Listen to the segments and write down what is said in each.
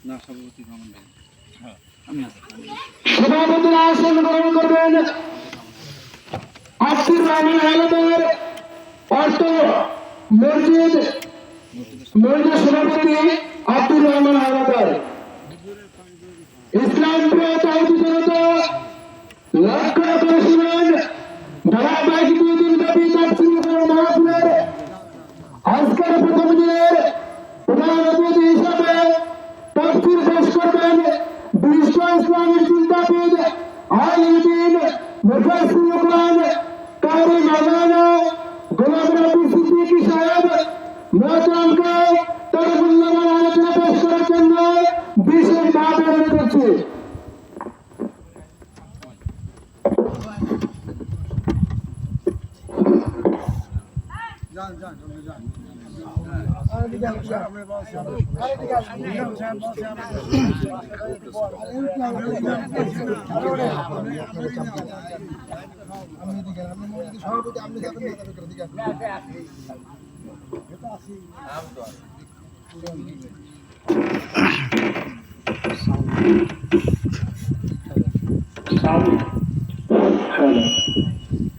না সভাপতি মামুন ভাই সভাপতির আসন গ্রহণ করবেন আব্দুর রহমান আলমের অর্থ মসজিদ সভাপতি আব্দুর রহমান আলমের ইসলাম প্রিয় তাওহীদ জনতা লক্ষ্য করেছিলেন ধারাবাহিক 2 দিন ব্যাপী তাফসীর মাহফিলের আজকের প্রথম দিনের প্রধান অতিথি হিসাবে তাফসীর পেশ করবেন বিশ্ব ইসলামের চিন্তাবিদ আলিম মুফাসসির কোরআন কারি মাওলানা গোলাম রব্বি সিদ্দিকী সাহেব মোহতারামকে তার মূল্যবান আলোচনা পেশ করার জন্য বিশেষভাবে অনুরোধ করছি।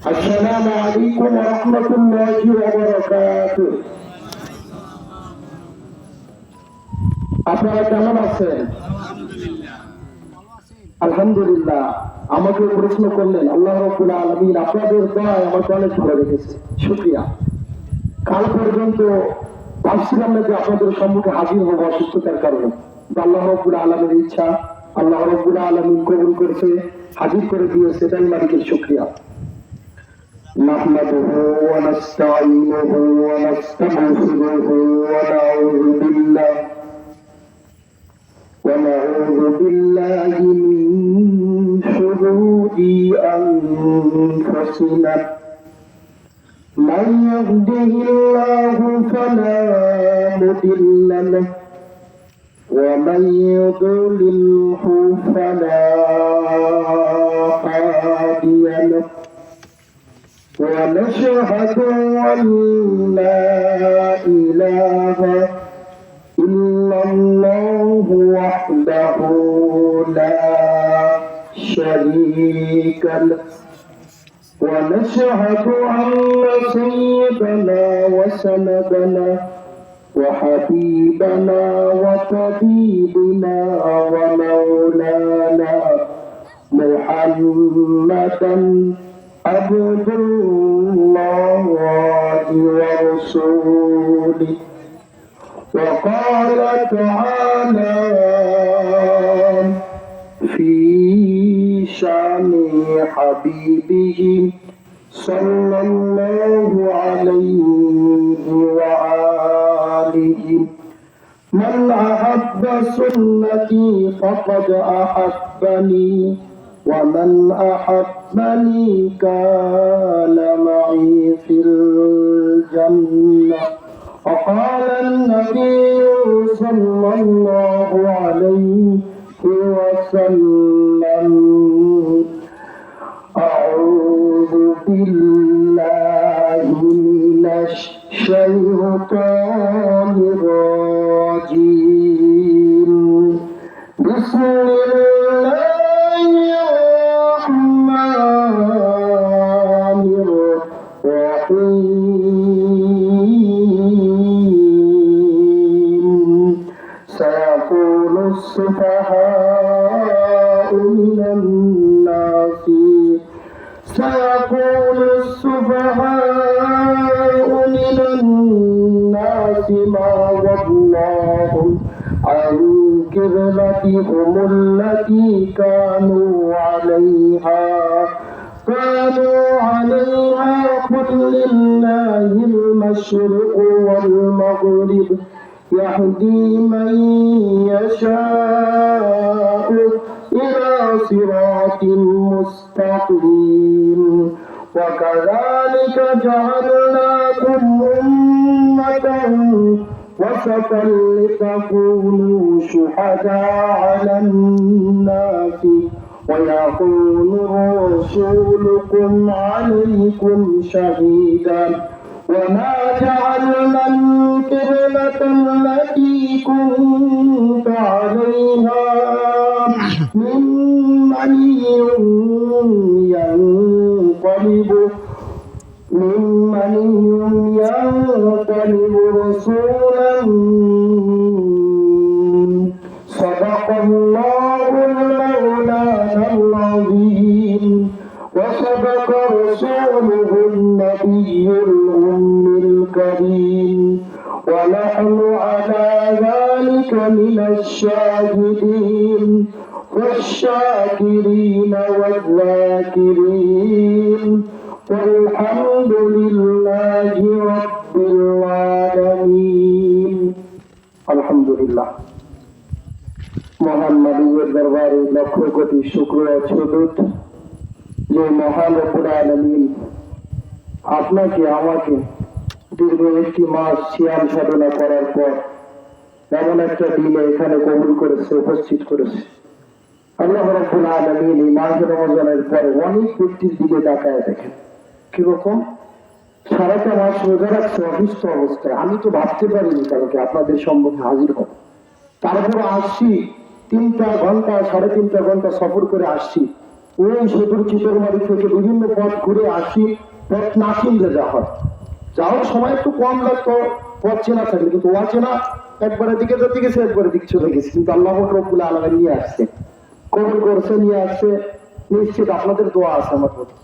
আসসালামু আলাইকুম ওয়া রাহমাতুল্লাহি ওয়া বারাকাতুহু। আপনারা কেমন আছেন? আলহামদুলিল্লাহ। আমাকে প্রশ্ন করলেন, আল্লাহ রাব্বুল আলামিন আপনাদের দয়ায় আমাকে অনেক ভালো রেখেছে, শুকরিয়া। কাল পর্যন্ত ভাবছিলাম না যে আপনাদের সম্মুখে হাজির হব অসুস্থতার কারণে, আল্লাহ রাব্বুল আলামিনের ইচ্ছা, আল্লাহ রাব্বুল আলামিন কবুল করেছে, হাজির করে দিয়েছে, তাই মালিকের শুকরিয়া। نحمده ونستعينه ونستغفره ونعوذ بالله من شرور أنفسنا من يهده الله فلا مضل له ومن يضلله فلا هادي له ونشهد أن لا إله إلا الله وحده لا شريك له ونشهد أن سيدنا وسندنا وحبيبنا وطبيبنا ومولانا محمدا عبد الله ورسوله. وقال تعالى في شأن حبيبه صلى الله عليه وآله من أحب سنتي فقد أحبني ومن أحبني كان معي في الجنة. وقال النبي صلى الله عليه وسلم أعوذ بالله من الشيطان الرجيم بسم الله سيقول السفهاء من الناس ما ولاهم عن قبلتهم التي كانوا عليها قل لله المشرق والمغرب يهدي من يشاء إلى صراط مستقيم. وكذلك جعلناكم أمة وسطا لتكونوا شهداء على الناس ويكون رسولكم عليكم شهيدا. وما جعلنا القبلة التي كنت عليها من مني ينقلب رسولا صدق الله المولانا العظيم وصدق رسوله النبي الأمي الكريم ونحن على ذلك من الشاهدين والشاكرين والذاكرين والحمد لله رب العالمين الحمد لله মহান মালিকের দরবারে লক্ষ কোটি শুকরিয়া সুজুদ যে মহান রব্বুল আলামিন আপনাকে আমাকে দীর্ঘ একটি মাস সিয়াম সাধনা করার পর এমন একটা দিনে এখানে কবুল করেছে, উপস্থিত করেছে। আল্লাহ রাব্বুল আলামিন এই মাস রমজানের পরে অনেক ব্যক্তির দিকে তাকায় দেখেন কিরকম সারাটা মাস রোজা রাখছে অসুস্থ অবস্থায়। আমি তো ভাবতে পারিনি কালকে আপনাদের সম্মুখে হাজির হব। তারপর আসছি 3 ঘন্টা 3.5 ঘন্টা সফর করে আসছি। ওই সুদূর চিতরমারি থেকে বিভিন্ন পথ ঘুরে আসি, পথ না চিনলে যা হয়। যাওয়ার সময় একটু কম লাগতো পথ চেনা থাকলে, কিন্তু অচেনা একবারে দিকে যেতে গেছে একবারে দিকে চলে গেছে। কিন্তু আল্লাহ রব্বুল আলামিন নিয়ে আসছে, কবুল করছে, নিয়ে আসছে। নিশ্চিত আপনাদের দোয়া আছে আমার প্রতি,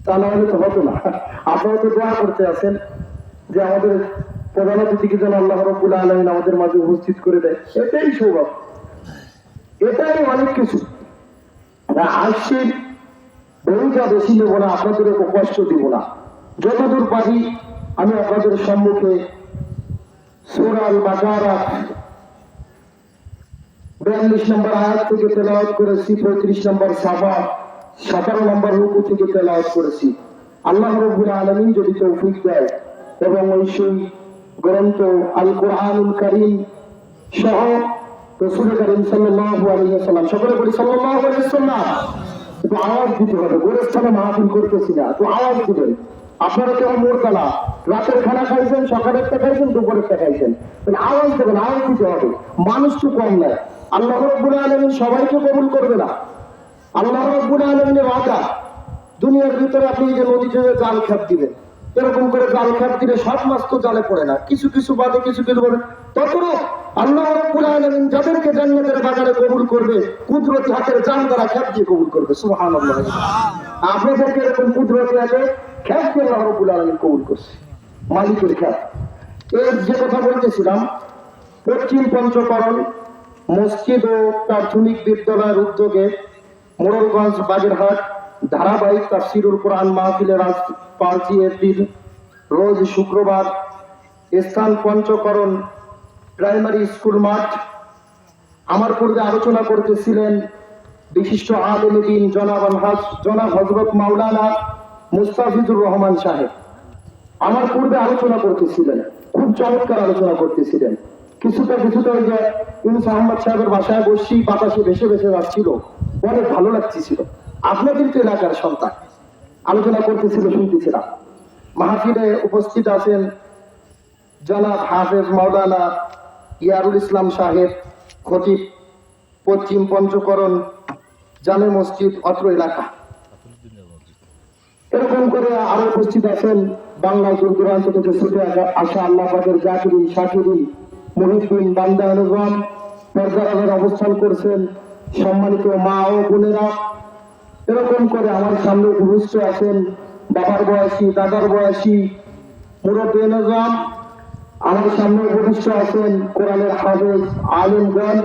তা না হলে তো হতো না। আপনারা তো দোয়া করতে আছেন যে আমাদের প্রধান অতিথিকে যেন আল্লাহ রব্বুল আলামিন আমাদের মাঝে উপস্থিত করে দেয়। এটাই সৌভাগ্য, এটাই অনেক কিছু। আসছি বইটা বেশি নেবো না, আপনাদের কষ্ট দিব না। যতদূর পারি আমি আপনাদের সম্মুখে সূরা আল বাকারা 42 নম্বর আয়াত থেকে তেলাওয়াত করেছি, 35 নম্বর সাফা 17 নম্বর রুকু থেকে তেলাওয়াত করেছি। আল্লাহ রাব্বুল আলামিন যদি তৌফিক দেয় এবং ওই গ্রন্থ আল কোরআনুল কারীম সহ রাসূল কারীম সাল্লাল্লাহু আলাইহি ওয়াসাল্লাম, সকলে বলি সাল্লাল্লাহু আলাইহি ওয়াসাল্লাম, একটু আওয়াজ দিতে হবে। গোরস্থানে মাহফিল করতেছি না, তো আওয়াজ দিবেন। আপনারা কেমন মোরতালা রাতের খানা খাইছেন, সকালেরটা খাইছেন, দুপুরেরটা খাইছেন, আওয়াজ দেবেন, আওয়াজ দিতে হবে। মানুষ তো কম নাই, আল্লাহ রাব্বুল আলামিন সবাইকে কবুল করবে না। আল্লাহ রাব্বুল আলামিনের ওয়াদা, দুনিয়ার ভিতরে আপনি যে নদীতে জাল খেপ দিবেন, এরকম করে জাল খেপ দিলে সব মাছ তো জালে পড়ে না, কিছু কিছু বাদে কিছু কিছু বলে। ততও আল্লাহ রাব্বুল আলামিন যাদেরকে জান্নাতের বাজারে কবুল করবে, কুদরতি হাতের জান দ্বারা খেপ দিয়ে কবুল করবে। সুবহানাল্লাহ। আপনাদেরকে এরকম কুদরতি হাতে খেপ দিয়ে আল্লাহ রাব্বুল আলামিন কবুল করছে, মালিকের খেপ। এর যে কথা বলতেছিলাম, পশ্চিম পঞ্চকরণ মসজিদ ও প্রাথমিক বিদ্যালয়ের উদ্যোগে মোড়লগঞ্জ বাগেরহাট ধারাবাহিক তাফসীরুল কোরআন মাহফিলের আজ 5 এপ্রিল রোজ শুক্রবার, স্থান পঞ্চকরণ প্রাইমারি স্কুল মাঠ। আমার পূর্বে আলোচনা করতেছিলেন বিশিষ্ট আলেমে দ্বীন জনাব হযরত মাওলানা মুস্তাফিজুর রহমান সাহেব। আমার পূর্বে আলোচনা করতেছিলেন, খুব চমৎকার আলোচনা করতেছিলেন। কিছুটা ওই যে ইউনুস আহমদ সাহেবের বাসায় বসছি, বাতাসে ভেসে ভেসে যাচ্ছিল, অনেক ভালো লাগতেছিল। আপনাদের তো এলাকার সন্তান আলোচনা করতেছিল, শুনতেছিলাম। মাহফিলে উপস্থিত আছেন জনাব হাফেজ মাওলানা ইয়ারুল ইসলাম সাহেব, খতিব, পশ্চিম পঞ্চকরণ জামে মসজিদ অত্র এলাকা। এরকম করে আরো উপস্থিত আছেন বাংলা দূর দূরান্ত থেকে ছুটে আসা আল্লাহ পাকের জাকিরিন শাকিরিন মুহিদ্দিন বান্দা নজওয়ান পর্দার অবস্থান করছেন সম্মানিত মা ও বোনেরা। এরকম করে আমার সামনে উপস্থিত আছেন বাবার বয়সী, দাদার বয়সী মুরব্বী নজওয়ান। আমার সামনে উপস্থিত আছেন কোরআনের হাফেজ আলেমগণ।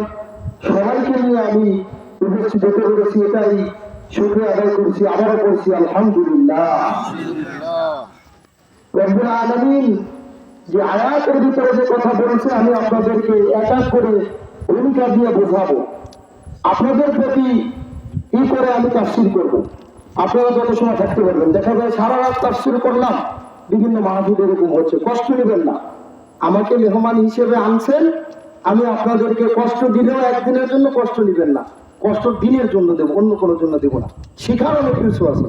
সবাইকে নিয়ে আমি উপস্থিত হতে পেরেছি, এটাই শুকরিয়া আদায় করছি। আবারও করছি আলহামদুলিল্লাহ। রব্বুল আলামিন যে আয়াতের ভিতরে যে কথা বলেছে, আমি আপনাদেরকে এক এক করে ভূমিকা দিয়ে বোঝাবো। আপনাদের প্রতি করে আমি তাফসীর করবো, আপনারা যত সময় থাকতে পারবেন। দেখা যায় সারা রাত তাফসীর করলাম, বিভিন্ন মাহফিল এরকম হচ্ছে। কষ্ট নেবেন না, আমাকে মেহমান হিসেবে আনছেন, আমি আপনাদেরকে কষ্ট দিলেও একদিনের জন্য কষ্ট নেবেন না, কষ্ট দিনের জন্য দেবো, অন্য কোনো জন্য দেবো না। শিখার অনেক কিছু আছে।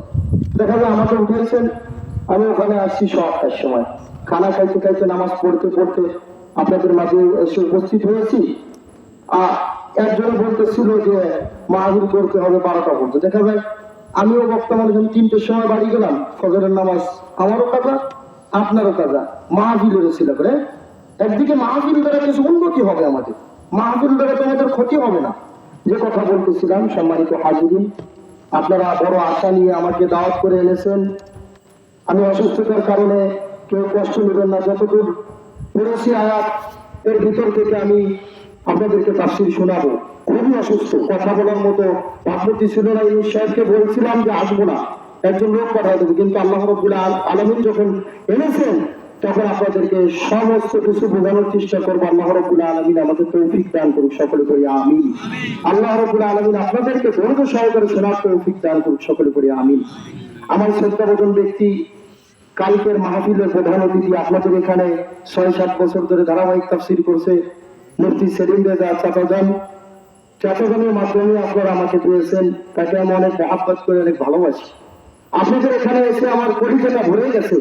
দেখা যায় আমাকে উঠেছেন, আমি ওখানে আসছি 8টার সময়, খানা খাইতে খাইতে নামাজ পড়তে পড়তে আপনাদের মাঝে এসে উপস্থিত হয়েছি। একজন বলতেছিল যে মাহফিল করতে হবে 12টা পর্যন্ত। দেখা যায় আমিও বর্তমানে যখন 3টের সময় বাড়ি গেলাম, ফজরের নামাজ আমারও কাজা আপনারও কাজা, মাহফিলেরও ছিল করে। একদিকে মাহফিল দ্বারা কিছু উন্নতি হবে আমাদের, মাহফিল দ্বারা তো আমাদের ক্ষতি হবে না। যে কথা বলতেছিলাম, সম্মানিত হাজিরিন, আপনারা বড় আশা নিয়ে আমাকে দাওয়াত করে এনেছেন। আমি অসুস্থতার কারণে কেউ কষ্ট নেবেন না, যতদূর পড়েছি আয়াত এর ভিতর থেকে আমি আপনাদেরকে তাফসীর শোনাবো। খুবই অসুস্থ, কথা বলার মতো ভাবমূর্তি ছিল না। এই সাহেবকে বলছিলাম যে আসবো না, একজন লোক পাঠাই দেবো, কিন্তু আল্লাহ রাব্বুল আলামিন যখন এনেছেন তখন আপনাদেরকে সমস্ত কিছু বোঝানোর চেষ্টা করবো। আল্লাহ রাব্বুল আলামিন আমাদের তৌফিক দান করুক, সকলে করি আমিন। আল্লাহ রাব্বুল আলামিন আপনাদেরকে ধৈর্য সহকারে শোনার তৌফিক দান করুক, সকলে করি আমিন। আমার শ্রদ্ধাভাজন ব্যক্তি, কালকের মাহফিলের প্রধান অতিথি, আপনাদের এখানে 6-7 বছর ধরে ধারাবাহিক তাফসীর করছে মুফতি সেলিম রেজা চাচাজানের মাধ্যমে আপনারা আমাকে পেয়েছেন। তাকে আমি অনেক মহাব্বত করে অনেক ভালোবাসি। আপনাদের এখানে এসে আমার পরিচয়টা ভরে গেছে,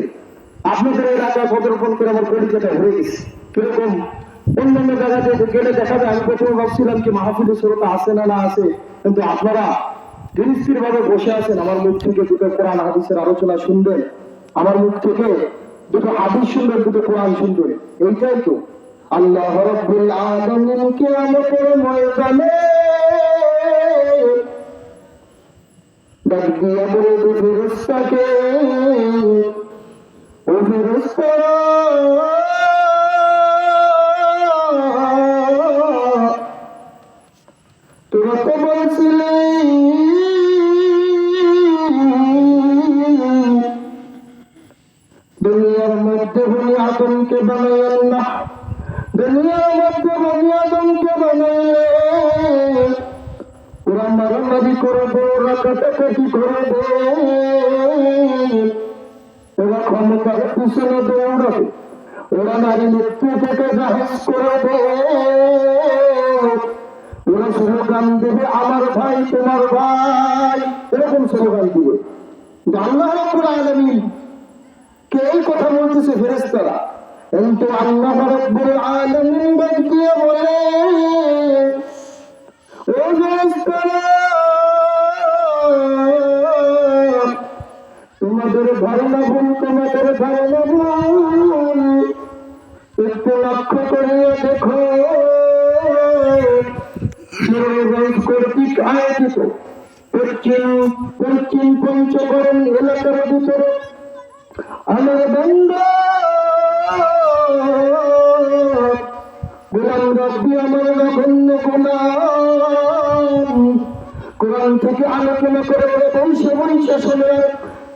আপনাদের এলাকায় পদার্পণ করে আমার পরিচয়টা ভরে গেছে। কিরকম অন্যান্য জায়গাতে গেলে দেখা যায়, আমি প্রথমে ভাবছিলাম কি মাহফিলের শ্রোতা আছে না না আছে, কিন্তু আপনারা ধীরস্থির ভাবে বসে আছেন। আমার মুখ থেকে দুটো কোরআন হাদিসের আলোচনা শুনবেন, আমার মুখ থেকে দুটো হাদিস শুনবেন, দুটো কোরআন শুনবেন। এইটাই তো আল্লাহ রাব্বুল আলামিন কিয়ামতের ময়দানে ডাক দিয়া বলবে ফেরেশতাকে, ও ফেরেশতারা, তোরা তো বলছিলি দুনিয়ার মধ্যে বনি আদমকে বানাইলেন না, দুনিয়ার মধ্যে বনি আদমকে বানাইলে ওরা মারামারি করবে, ওরা কাটাকাটি করবে, ওরা ক্ষমতার পিছনে দৌড়াবে, ওরা নারী মৃত্যু থেকে জাহাজ করবে, ওরা স্লোগান দেবে আমার ভাই তোমার ভাই, এরকম স্লোগান দিবে। আল্লাহ রাব্বুল আলামিন কে এই কথা বলতেছে? ফেরেশতারা। কিন্তু আল্লাহ রাব্বুল আলামিন বলতে বলে, ও ফেরেশতারা, তোমাদের ধারণা ভুল, তোমাদের ধারণা ভুল। একটু লক্ষ্য করিয়া দেখো, কর্তৃক আয়োজিত পশ্চিম পঞ্চকরণ এলাকার ভিতরে আমার বান্দা গোলাম রব্বি, আমার নগণ্য গোলাম কোরআন থেকে আলোচনা করে বংশে বংশে শোনে,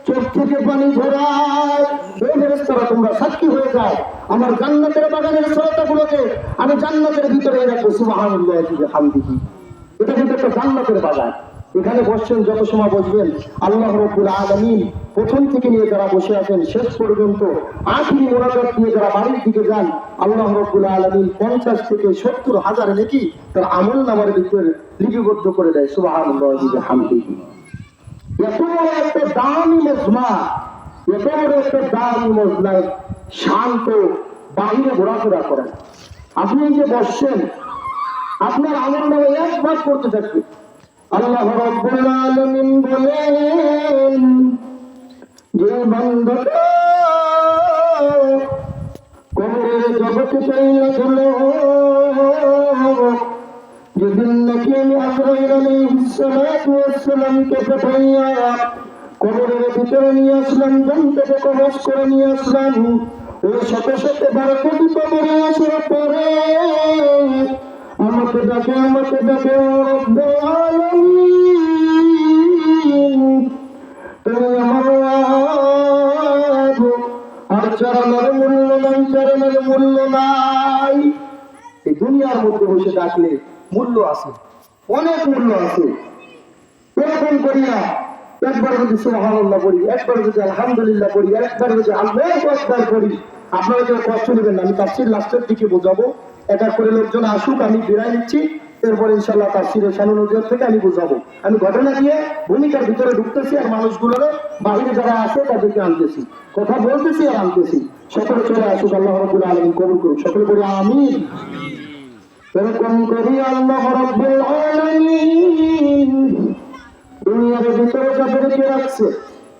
চোখ থেকে পানি ঝরায়। এই ফেরেশতারা তোমরা সাক্ষী হয়ে যাও, আমার জান্নাতের বাগানের শ্রোতাগুলোকে আমি জান্নাতের ভিতরে রাখবো। সুবহানাল্লাহি ওয়া বিহামদিহি। এটা কিন্তু একটা জান্নাতের বাগান। এখানে বসছেন, যত সময় বসবেন, আল্লাহ রাব্বুল আলামিন প্রথম থেকে নিয়ে যারা বসে আছেন শেষ পর্যন্ত আখিরি মোনাজাত নিয়ে যারা বাড়ির দিকে যান, আল্লাহ রাব্বুল আলামিন 50 থেকে 70 হাজার নাকি তার আমল নামার ভিতরে লিপিবদ্ধ করে দেয়। সুবহানাল্লাহি ওয়া বিহামদিহি। এত বড় একটা দামি মজমা, এত বড় একটা দামি মজমায় শান্ত বাহিরে ঘোরাফেরা করেন। আপনি যে বসছেন, আপনার আমল নামে এক ভাগ করতে থাকবে। আল্লাহ রাব্বুল আলামিন বলেন, যে বান্দাটা কবরের জগতে চলে গেল, যেদিন নাকি আমি আজরাইল আলাইহিস সালাতু ওয়াস সালামকে পাঠাইয়া কবরের ভিতরে নিয়ে আসলাম, জান থেকে কবজ করে নিয়ে আসলাম, ওই সাথে সাথে বারাকাতি কবরে আসার পরে আমাকে ডাকে রব্বুল আলামিন, তুমি আমার আর চরণের মূল্য নাই, চরণের মূল্য নাই। এই দুনিয়ার মধ্যে বসে ডাকলে মূল্য আছে, অনেক মূল্য আছে। এরকম করি না, একবার যদি সুবহানাল্লাহ করি, একবার যদি আলহামদুলিল্লাহ করি, একবার যদি আল্লাহু আকবার করি, আপনারা কেউ কষ্ট নেবেন না। আমি তাফসীর লাস্টের দিকে বোঝাবো, এটা করে লোকজন আসুক, আমি বিদায় নিচ্ছি। এরপর ইনশাআল্লাহ তাফসীরের শানুনজর থেকে আমি বোঝাবো। আমি ঘটনা দিয়ে ভূমিকার ভিতরে ঢুকতেছি আর মানুষগুলোর বাইরে যারা আছে তাদেরকে আনতেছি, কথা বলতেছি আর আনতেছি। সকলে চলে আসুক, আল্লাহ রাব্বুল আলামিন কবুল করুক, সকলে বলি আমিন। এরকম করি আল্লাহ রাব্বুল আলামিন দুনিয়ার ভিতরে যাদেরকে রাখছে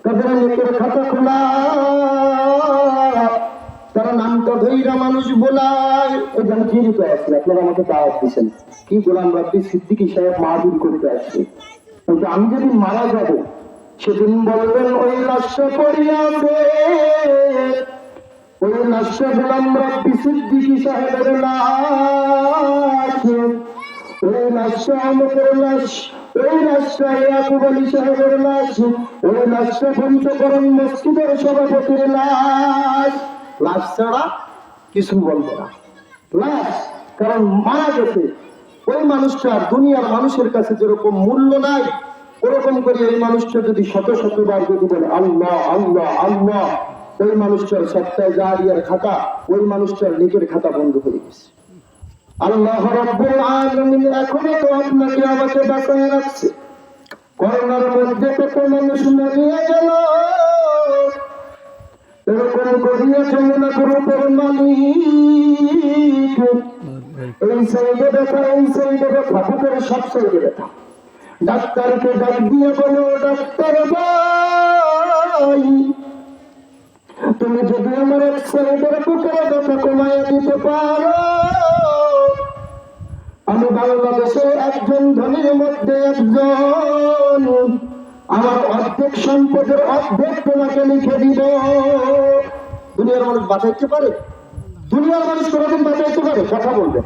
তাদের নেকের খাতা খোলা, তারা নামটা ধৈরা মানুষ বলায়। এখানে জীবিত আছে, আপনারা আমাকে দাওয়াত দিচ্ছেন কি গোলাম রাব্বি সিদ্দিকী সাহেব মাহফিল করতে আসছে, কিন্তু আমি যেদিন মারা যাব সেদিন বলবেন ওই লাশটা পড়িয়া আছে, ওই লাশটা গোলাম রাব্বি সিদ্দিকী সাহেবের লাশ, ওই লাশটা আমাদের লাশ, ওই লাশটা ইয়াকুব আলী সাহেবের লাশ, ওই লাশটা পঞ্চকরণ মসজিদের সভাপতির লাশ। লাশ ছাড়া কিছু বলবে না, লাশ, কারণ মারা গেছে। ওই মানুষটা দুনিয়ার মানুষের কাছে যেরকম মূল্য নাই, ওরকম করে এই মানুষটা যদি শত শতবার যদি বলে আল্লাহ আল্লাহ আল্লাহ, ওই মানুষটার সপ্তাহে জারিয়ার খাতা, ওই মানুষটার নেকের খাতা বন্ধ হয়ে গেছে। আল্লাহ রাব্বুল আলামিন এখনো তো আপনাকে আমাকে বাঁচায় রাখছে। করোনার মধ্যে কত মানুষ মরিয়া গেল, এরকম করিয়া যমুনা গ্রুপের মালিক এই সাইডে ব্যথা, এই সাইডে ব্যথা, বুকের সব সাইডে ব্যথা। ডাক্তারকে ডাক দিয়ে বলো, ডাক্তার ভাই তুমি যদি আমার এক সাইডের বুকের ব্যথা কমাইয়া দিতে পারো, আমি বাংলাদেশে একজন ধনীর মধ্যে একজন, আমার অর্ধেক সম্পদের অর্ধেক তোমাকে লিখে দিব। দুনিয়ার মানুষ বাঁচাইতে পারে? দুনিয়ার মানুষ কোনোদিন বাঁচাইতে পারে? কথা বলবেন।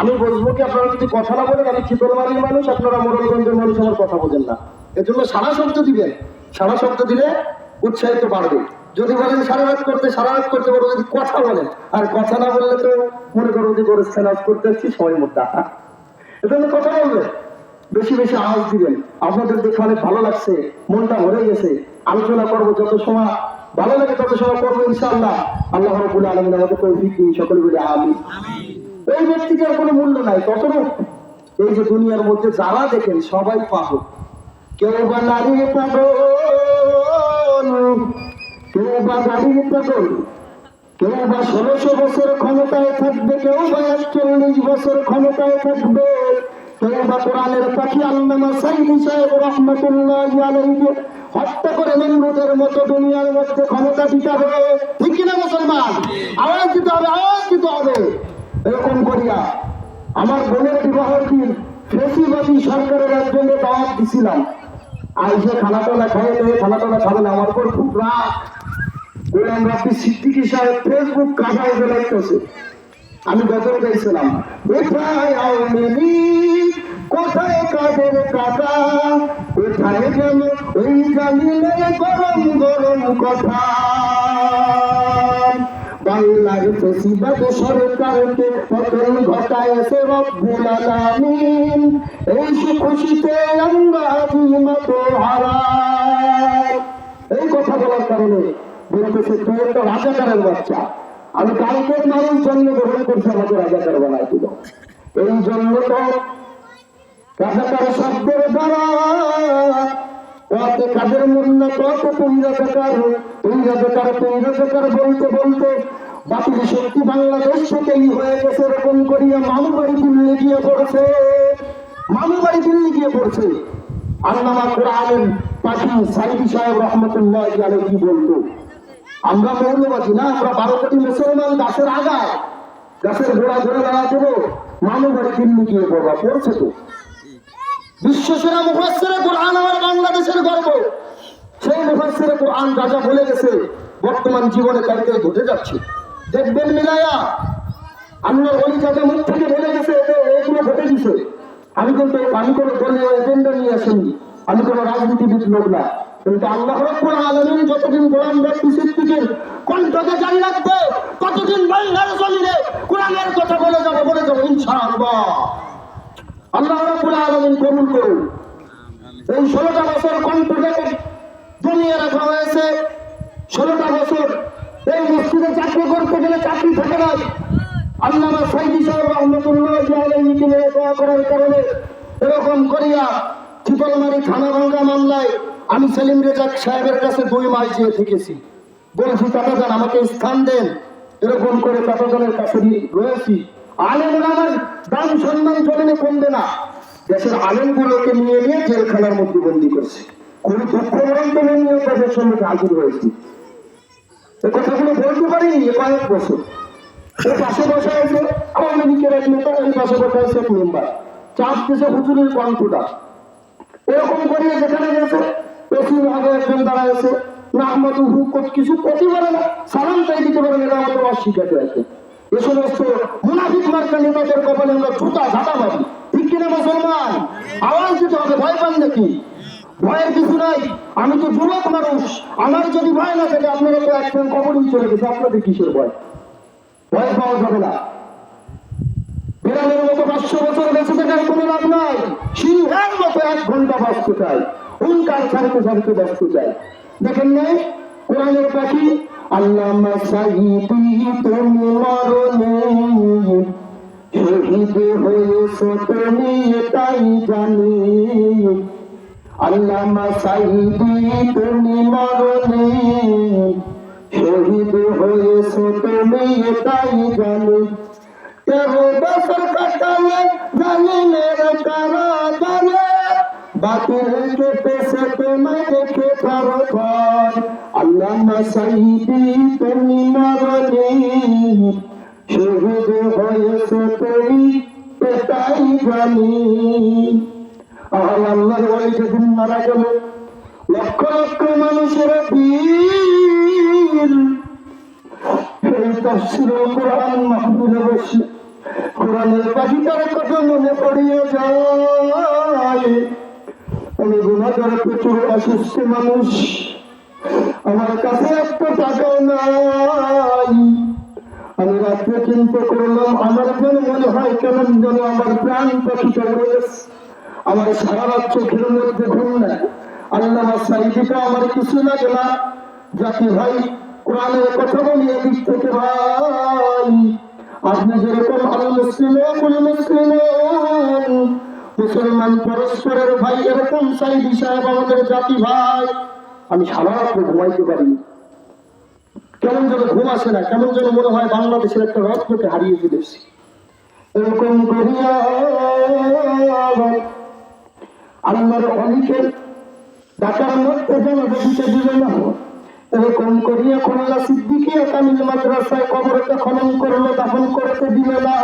আমি বলবো কি, আপনারা যদি কথা না বলেন, আমি চিতলমারির মানুষ, আপনারা মোড়লগঞ্জের মানুষ, আমার কথা বোঝেন না। এজন্য সারা শব্দ দিবেন, সারা শব্দ দিলে উৎসাহিত বাড়বে। যদি বলেন সারা রাত করতে, সারা রাত করতে পারবো। যদি কথা বলেন, আর কথা না বললে তো মনে করো যে গোরস্থান আজ করতে আসছি সময় মধ্যে। এজন্য কথা বলবেন, বেশি বেশি আওয়াজ দিবেন। আপনাদের দেখে অনেক ভালো লাগছে, মনটা ভরে গেছে। আলোচনা করবো, যত সময় ভালো লাগে তত সময় করবো ইনশাআল্লাহ। আল্লাহ রাব্বুল আলামিন আমাদের তৌফিক দিন, সকলে বলি আমিন। এই ব্যক্তিটার কোনো মূল্য নাই ততটুকু। এই যে দুনিয়ার মধ্যে যারা দেখেন সবাই পাগল, কেউ বা নারীর পাগল, কেউ বা গাড়ির পাগল, কেউ বা 1600 বছর ক্ষমতায় থাকবে, কেউ বা 41 বছর ক্ষমতায় থাকবে, কেউ বা কোরআনের পাখি আল্লামা সাইদি সাহেব রাহমাতুল্লাহি আলাইহি হত্যা করে নমরুদের মতো দুনিয়ার মধ্যে ক্ষমতা দিতে হবে। ঠিক কিনা মুসলমান? আওয়াজ দিতে হবে, আওয়াজ দিতে হবে। এরকম করিয়া আমার বোনের বিবাহের দিন ফেসিবাদী সরকারের একজনকে দাওয়াত দিছিলাম, আইসে খানাটোলা খাইয়ে খানাটোলা খাবেন। আমার পর খুব রাগ, গোলাম রাব্বি সিদ্দিকী সাহেব ফেসবুক কাটায় বেলাইতেছে। আমি গতরে গেছিলাম, কোথায় আওয়ামী লীগ, কোথায় কাদের কাকা, কোথায় গেল ওই জালিমের গরম গরম কথা। বাংলার ফেসিবাদ সরকারকে পতন ঘটায়ছে রব্বুল আলামিন, এই খুশিতে আমরা মত হারাই। এই কথা বলার কারণে বলতেছে তুই একটা রাজাকারের বাচ্চা। আমি কালকের মানুষ জন্মগ্রহণ করছি, আমাকে রাজাকার বানাই দিল। এই জন্য তো রাজাকার শব্দের দ্বারা ওতে কাদের মুন্না কত তুই রাজাকার, তুই রাজাকার, তুই রাজাকার বলতে বলতে বাতিল শক্তি বাংলাদেশ থেকেই হয়ে গেছে। এরকম করিয়া মামু বাড়ি দিল্লি গিয়ে পড়ছে, মামু বাড়ি দিল্লি গিয়ে পড়ছে। আল্লামা কোরআনের পাখি সাইদি সাহেব রহমতুল্লাহি আলাইহি বলতো, আমরা মৌলবাদী না, আমরা 12 কোটি মুসলমান গাছের আগায়, গাছের গোড়া ধরে দাঁড়া দেবো, মামু বাড়ি দিল্লি গিয়ে পড়বা। পড়ছে তো বিশ্বসেরা মুফাসসিরে কোরআন আমার বাংলাদেশের গর্ব। সেই মুফাসসিরে কোরআন রাজা বলে গেছে, বর্তমান জীবনে তাইতে ঘটে যাচ্ছে। দেখবেন মিলায়া আল্লাহ ওলি রাজা মুখ থেকে বলে গেছে এগুলো ঘটে গেছে। আমি কোনো দলীয় এজেন্ডা নিয়ে আসিনি, আমি কোনো রাজনীতিবিদ লোক না, কিন্তু আল্লাহ রাব্বুল আলামিন যতদিন গোলাম রাব্বি সিদ্দিকীর কণ্ঠকে জারি রাখবে ততদিন বাংলার জমিনে কোরআনের কথা বলে যাবো ইনশাআল্লাহ। আল্লাহ রাব্বুল আলামিন কবুল করুন। এই 16টা বছর কণ্ঠকে জমিয়ে রাখা হয়েছে। 16টা বছর এই মসজিদে চাকরি করতে গেলে চাকরি থাকে না। আল্লামা সাইদি সাহেব রহমতুল্লাহি আলাইহিকে নিয়ে দোয়া করার কারণে এরকম করিয়া চিতলমারি থানা ভাঙ্গা মামলায় আমি সেলিম রেজা সাহেবের কাছে 2 মাস যেয়ে থেকেছি। বলছি চাচাজান আমাকে স্থান দেন, এরকম করে চাচাজানের কাছে রয়েছি। আলেমরা আমার দাম সম্মান জমিনে কমবে না। দেশের আলেমগুলোকে নিয়ে নিয়ে জেলখানার মধ্যে বন্দী করছে। কোন দুঃখবরন্ত নিয়ে তাদের সম্মুখে হাজির হয়েছি। এ কথাগুলো বলতে পারিনি কয়েক বছর। ও পাশে বসে আছে আওয়ামী লীগের এক নেতা, এই পাশে বসে আছে এক মেম্বার, চাপ দিছে হুজুরের কণ্ঠটা। এরকম করিয়ে যেখানে গেছে পেছন আগে একজন দাঁড়াইছে না আহমদ কিছু করতে পারে না, সালাম চাই দিতে পারে না, আমাদের অস্বীকার আছে। এ সমস্ত মুনাফিক মার্কা নেতাদের কপালে আমরা জুতা ঝাঁটা মারি, ঠিক কিনা মুসলমান? আওয়াজ দিতে হবে, ভয় পান নাকি? ভয়ের কিছু নাই। আমি তো যুবক মানুষ, আমার যদি ভয় না থাকে আপনারা তো একজন কবরই চলে গেছে, আপনাদের কিসের ভয়? ভয় পাওয়া যাবে না। বিড়ালের মতো 500 বছর বেঁচে থাকার কোনো লাভ নাই। সিংহের মতো 1 ঘন্টা বাঁচতে চাই, হুঙ্কার ছাড়তে ছাড়তে বাঁচতে চাই। দেখেন নাই কোরআনের পাখি আল্লামা সাইদি তুমি মরণে শহীদ হয়েছ তুমি এটাই জানি। আল্লামা সাইদি তুমি মরণে শহীদ হয়েছ তুমি এটাই জানি। 13 বছর কাটালে জানি মেরে কারা জানে বাতিলকে পেছে তোমায় দেখে পরপর। আল্লামা সাইদি তুমি মরণে শহীদ হয়েছ তুমি এটাই জানি। আর আল্লাহর ওলি যেদিন মারা গেল লক্ষ লক্ষ মানুষের ভিড় এই তাফসীরুল কোরআন মাহফিলে বসে কোরআনের পাখিটার কথা মনে পড়িয়ে যায়। আমি গুনাহগার, প্রচুর অসুস্থ মানুষ, আমার কাছে একটা টাকাও নাই। আমি রাত্রে চিন্তা করলাম আমার যেন মনে হয় কেমন যেন আমার প্রাণ পাখিটা রয়েছে, আমার সারা রাত চোখের মধ্যে ঘুম নাই। আল্লামা সাইদিটা আমার কিছু লাগে না। জাতি ভাই কোরআনের কথা বলি এদিক থেকে ভাই, আপনি যেরকম আল মুসলিম মুসলমান পরস্পরের ভাই, এরকম সাইদি সাহেব আমাদের জাতি ভাই। আমি সারা রাত ঘুমাইতে পারি, কেমন যেন ঘুম আসে না, কেমন যেন মনে হয় বাংলাদেশের একটা রত্নকে হারিয়ে ফেলেছি। এরকম করিয়া আল্লাহর অলিকে ঢাকার মধ্যে যেন দিতে দিল না। এরকম করিয়া খুলনা সিদ্দিকিয়া কামিল মাদ্রাসায় কবরকে খনন করলো, দাফন করতে দিল না।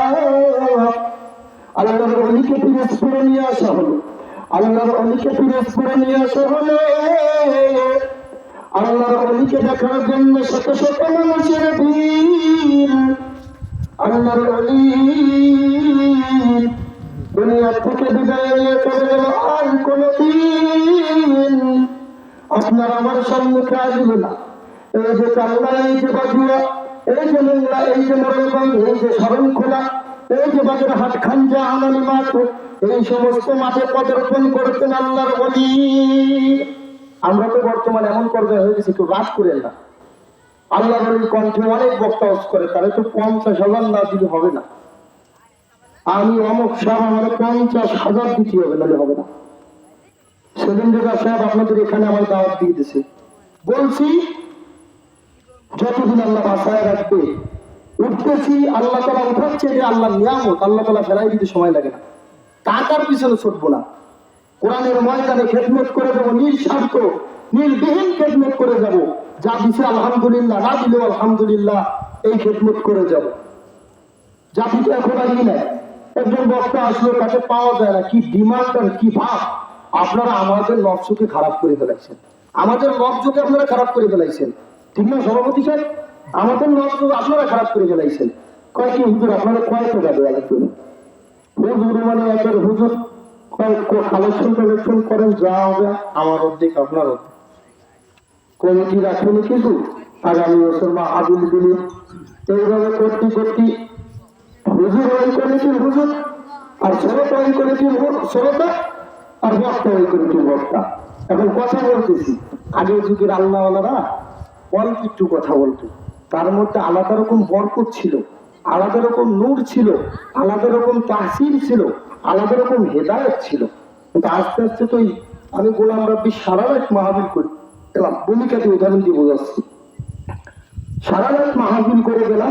আল্লাহর অলিকে পিরোজপুরে নিয়ে আসা হলো, আল্লাহর অলিকে পিরোজপুরে নিয়ে আসা হলো। আল্লাহর অলিকে দেখার জন্য শত শত মানুষের ভিড়। আল্লাহর অলি দুনিয়া থেকে বিদায় নিয়ে চলে গেল, আর কোনদিন আপনার আমার সম্মুখে আসবে না। এই যে কাল্লা, এই যে বাজুয়া, এই যে মোংলা, এই যে মোরলগঞ্জ, এই যে শরণখোলা, এই যে বাগেরহাট, খানজা, আনানি মাঠ, এই সমস্ত মাঠে পদার্পণ করতেন আল্লাহর ওলি। আমরা তো বর্তমানে এমন পর্যায়ে হয়ে গেছি, কেউ রাত করেন না। আল্লাহর ওলির কণ্ঠে অনেক বক্তা করে, তারা তো 50,000 না দিলে হবে না। আমি অমুক সাহেব আমার 50,000 দিতে হবে, নাহলে হবে না। সেলিম রেজা সাহেব আপনাদের এখানে আমার দাওয়াত দিয়ে দিয়েছে, বলছি যতদিন আল্লাহ বাসায় রাখবে উঠতেছি, আল্লাহ তাআলা উঠাচ্ছে, যে আল্লাহর নিয়ামত, আল্লাহ তাআলা ফেরাই দিতে সময় লাগে না। টাকার পিছনে ছুটবো না, কোরআনের ময়দানে খেদমত করে যাবো, নিঃস্বার্থ নির্বিহীন খেদমত করে যাব। যা দিছে আলহামদুলিল্লাহ, না দিলেও আলহামদুলিল্লাহ, এই খেদমত করে যাব। জাতি তো এখন আর কি নাই, একজন বক্তা আসলো তাকে পাওয়া যায় না, কি ডিমান্ড আর কি ভাব। আপনারা আমাদের নফসকে খারাপ করে ফেলাইছেন, আমাদের নফসকে আপনারা খারাপ করে ফেলাইছেন, ঠিক না সভাপতি সাহেব? আমাদের নফসকে আপনারা খারাপ করে ফেলাইছেন। কয় কি হুজুর আপনারা কয় টাকা দেওয়া লাগবে? হুজুর মানে একবার হুজুর কালেকশন করেন, যা হবে আমার অর্ধেক আপনার অর্ধেক। কমিটি রাখেন কিছু, আগামী বছর মাহফিল দিলে এইভাবে করতে করতে হুজুর ওই কমিটির হুজুর, আর শ্রোতা ওই কমিটির শ্রোতা, আর বক্তা ওই কমিটির বক্তা। এখন কথা বলতেছি, আগের যুগের আল্লাহওয়ালারা অল্প একটু কথা বলতো, তার মধ্যে আলাদা রকম বরকত ছিল, আলাদা রকম নূর ছিল, আলাদা রকম তাহসিল ছিল, আলাদা রকম হেদায়েত ছিল। কিন্তু আস্তে আস্তে তো আমি গোলাম রাব্বি সারা রাত মাহফিল করি গেলাম, ভূমিকাতে উদাহরণ দিয়ে বোঝাচ্ছি। সারা রাত মাহফিল করে গেলাম,